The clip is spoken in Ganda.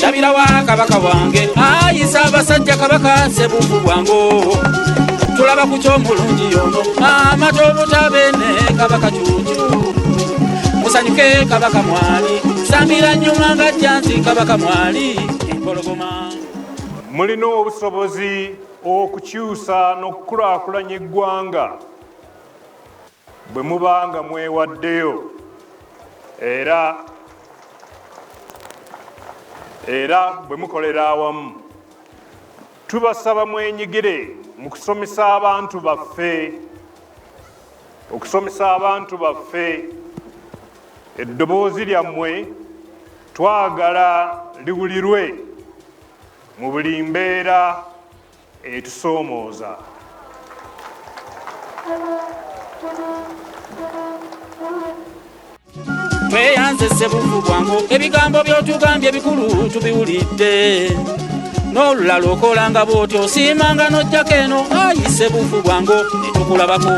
Dabira wa kabaka wange ayisa abasajja kabaka Ssebuufu bwango tulaba ku ky'omulungi ono amatobo tabene kabaka Cuucu musanyuke kabaka mwali sambira nnyuma nga jjanzi kabaka mwali empologoma. Mulina obusobozi okukyusa n'okukulaakulanya eggwanga bwe muba nga mwewaddeyo era bwe mukolera awamu. Tubasaba mwenyigire mu kusomesa abantu baffe eddoboozi lyammwe twagala liwulirwe mu buli mbeera etusoomooza. Tweyanze Ssebuufu bwango ebigambo by'otugambye bikulu tubiwulidde n'olulala okolanga bw'otyo osiimanga n'ojjako eno ayi Ssebuufu bwango ne tukulabako.